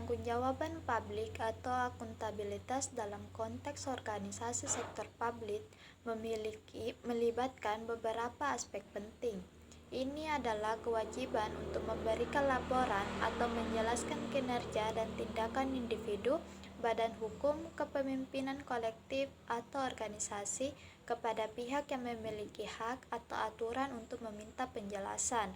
Pertanggungjawaban publik atau akuntabilitas dalam konteks organisasi sektor publik melibatkan beberapa aspek penting. Ini adalah kewajiban untuk memberikan laporan atau menjelaskan kinerja dan tindakan individu, badan hukum, kepemimpinan kolektif, atau organisasi kepada pihak yang memiliki hak atau aturan untuk meminta penjelasan.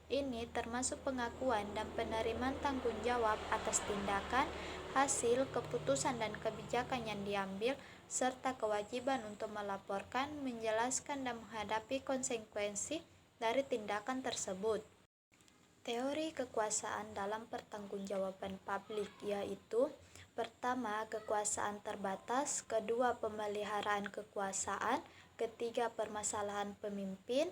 Ini termasuk pengakuan dan penerimaan tanggung jawab atas tindakan, hasil, keputusan, dan kebijakan yang diambil, serta kewajiban untuk melaporkan, menjelaskan, dan menghadapi konsekuensi dari tindakan tersebut. Teori kekuasaan dalam pertanggungjawaban publik yaitu: pertama, kekuasaan terbatas; kedua, pemeliharaan kekuasaan; ketiga, permasalahan pemimpin;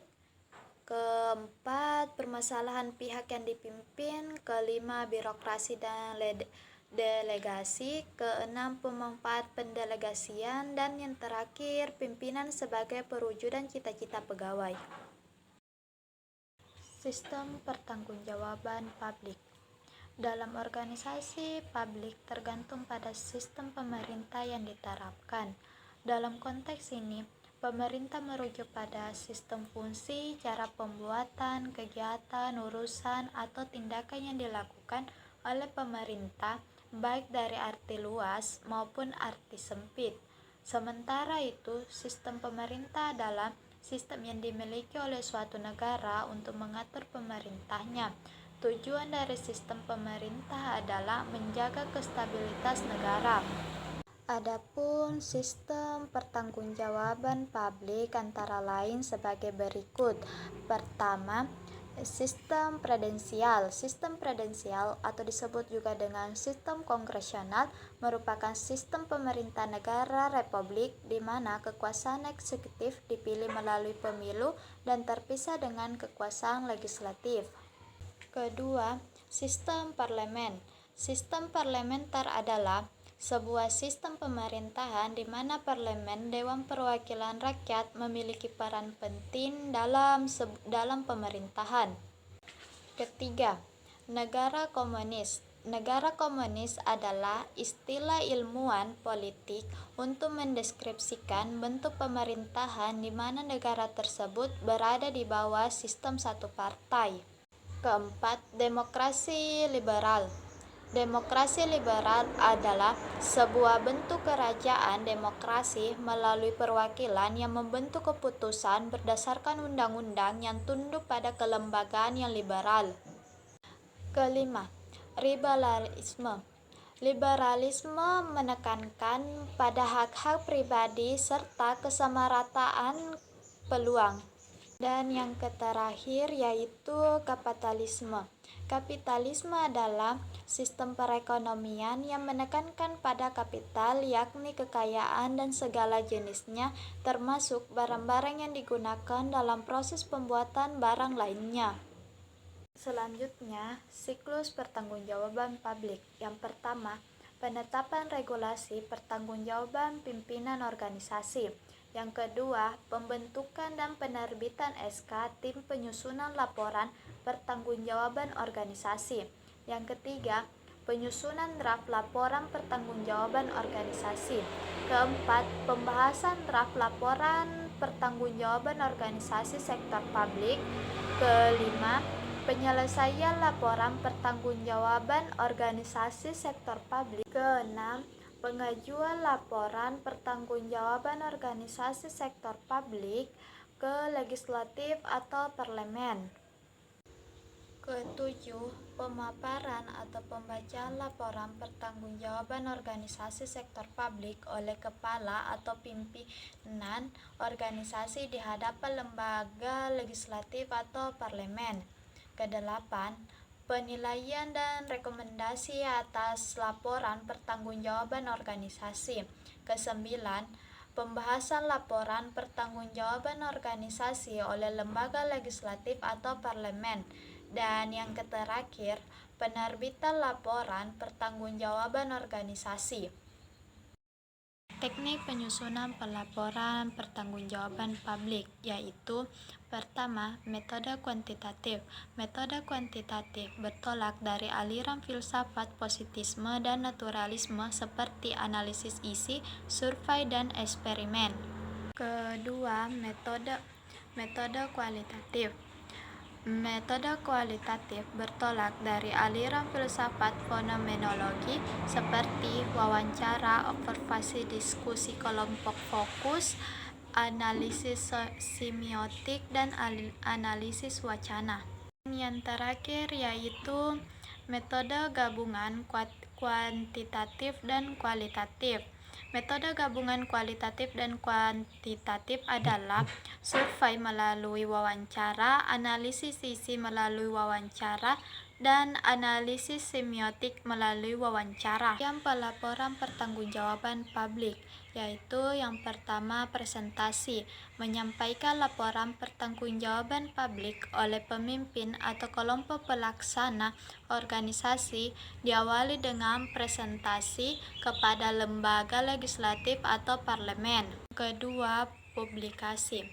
keempat, permasalahan pihak yang dipimpin; kelima, birokrasi dan delegasi; keenam, pemanfaat pendelegasian; dan yang terakhir, pimpinan sebagai perwujudan cita-cita pegawai. Sistem pertanggungjawaban publik dalam organisasi publik tergantung pada sistem pemerintah yang diterapkan. Dalam konteks ini, pemerintah merujuk pada sistem fungsi, cara pembuatan, kegiatan, urusan, atau tindakan yang dilakukan oleh pemerintah, baik dari arti luas maupun arti sempit. Sementara itu, sistem pemerintah adalah sistem yang dimiliki oleh suatu negara untuk mengatur pemerintahnya. Tujuan dari sistem pemerintah adalah menjaga kestabilitas negara. Adapun sistem pertanggungjawaban publik antara lain sebagai berikut. Pertama, sistem presidensial. Sistem presidensial atau disebut juga dengan sistem kongresional merupakan sistem pemerintah negara republik di mana kekuasaan eksekutif dipilih melalui pemilu dan terpisah dengan kekuasaan legislatif. Kedua, sistem parlemen. Sistem parlementer adalah sebuah sistem pemerintahan di mana parlemen, Dewan Perwakilan Rakyat, memiliki peran penting dalam pemerintahan. Ketiga, negara komunis. Negara komunis adalah istilah ilmuwan politik untuk mendeskripsikan bentuk pemerintahan di mana negara tersebut berada di bawah sistem satu partai. Keempat, demokrasi liberal. Demokrasi liberal adalah sebuah bentuk kerajaan demokrasi melalui perwakilan yang membentuk keputusan berdasarkan undang-undang yang tunduk pada kelembagaan yang liberal. Kelima, liberalisme. Liberalisme menekankan pada hak-hak pribadi serta kesamarataan peluang. Dan yang terakhir yaitu kapitalisme. Kapitalisme adalah sistem perekonomian yang menekankan pada kapital, yakni kekayaan dan segala jenisnya, termasuk barang-barang yang digunakan dalam proses pembuatan barang lainnya. Selanjutnya, siklus pertanggungjawaban publik. Yang pertama, penetapan regulasi pertanggungjawaban pimpinan organisasi. Yang kedua, pembentukan dan penerbitan SK tim penyusunan laporan pertanggungjawaban organisasi. Yang ketiga, penyusunan draft laporan pertanggungjawaban organisasi. Keempat, pembahasan draft laporan pertanggungjawaban organisasi sektor publik. Kelima, penyelesaian laporan pertanggungjawaban organisasi sektor publik. Keenam, pengajuan laporan pertanggungjawaban organisasi sektor publik ke legislatif atau parlemen. Ketujuh, pemaparan atau pembacaan laporan pertanggungjawaban organisasi sektor publik oleh kepala atau pimpinan organisasi di hadapan lembaga legislatif atau parlemen. Kedelapan, penilaian dan rekomendasi atas laporan pertanggungjawaban organisasi. Kesembilan, pembahasan laporan pertanggungjawaban organisasi oleh lembaga legislatif atau parlemen. Dan yang terakhir, penerbitan laporan pertanggungjawaban organisasi. Teknik penyusunan pelaporan pertanggungjawaban publik yaitu pertama, metode kuantitatif. Metode kuantitatif bertolak dari aliran filsafat positisme dan naturalisme seperti analisis isi, survei, dan eksperimen. Kedua, metode kualitatif. Metode kualitatif bertolak dari aliran filsafat fenomenologi seperti wawancara, observasi, diskusi kelompok fokus, analisis semiotik, dan analisis wacana. Yang terakhir yaitu metode gabungan kuantitatif dan kualitatif. Metode gabungan kualitatif dan kuantitatif adalah survei melalui wawancara, analisis sisi melalui wawancara, dan analisis semiotik melalui wawancara. Yang pelaporan pertanggungjawaban publik yaitu yang pertama presentasi, menyampaikan laporan pertanggungjawaban publik oleh pemimpin atau kelompok pelaksana organisasi diawali dengan presentasi kepada lembaga legislatif atau parlemen. Kedua, publikasi.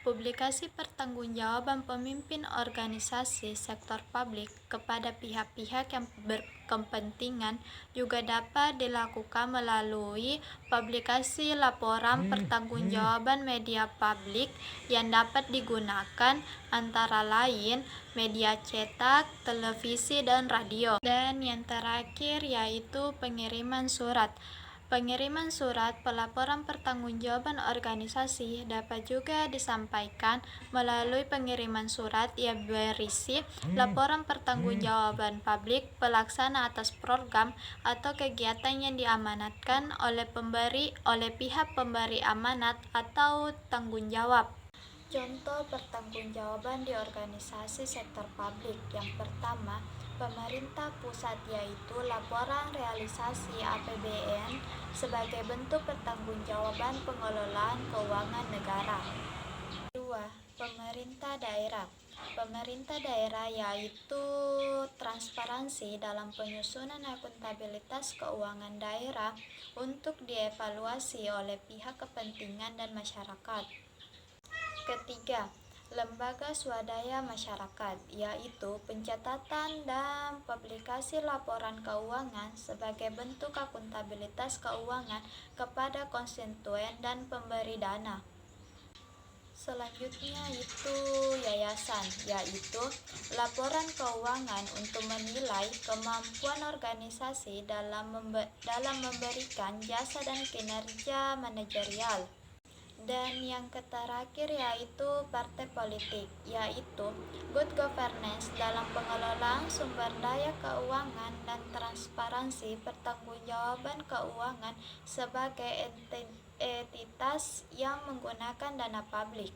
Publikasi pertanggungjawaban pemimpin organisasi sektor publik kepada pihak-pihak yang berkepentingan juga dapat dilakukan melalui publikasi laporan pertanggungjawaban media publik yang dapat digunakan antara lain media cetak, televisi, dan radio. Dan yang terakhir yaitu pengiriman surat. Pengiriman surat pelaporan pertanggungjawaban organisasi dapat juga disampaikan melalui pengiriman surat yang berisi laporan pertanggungjawaban publik pelaksana atas program atau kegiatan yang diamanatkan oleh pihak pemberi amanat atau tanggung jawab. Contoh pertanggungjawaban di organisasi sektor publik. Yang pertama, pemerintah pusat yaitu laporan realisasi APBN sebagai bentuk pertanggungjawaban pengelolaan keuangan negara. Kedua, pemerintah daerah. Pemerintah daerah yaitu transparansi dalam penyusunan akuntabilitas keuangan daerah untuk dievaluasi oleh pihak kepentingan dan masyarakat. Ketiga, lembaga swadaya masyarakat, yaitu pencatatan dan publikasi laporan keuangan sebagai bentuk akuntabilitas keuangan kepada konstituen dan pemberi dana. Selanjutnya itu yayasan, yaitu laporan keuangan untuk menilai kemampuan organisasi dalam memberikan jasa dan kinerja manajerial. Dan yang terakhir yaitu partai politik, yaitu good governance dalam pengelolaan sumber daya keuangan dan transparansi pertanggungjawaban keuangan sebagai entitas yang menggunakan dana publik.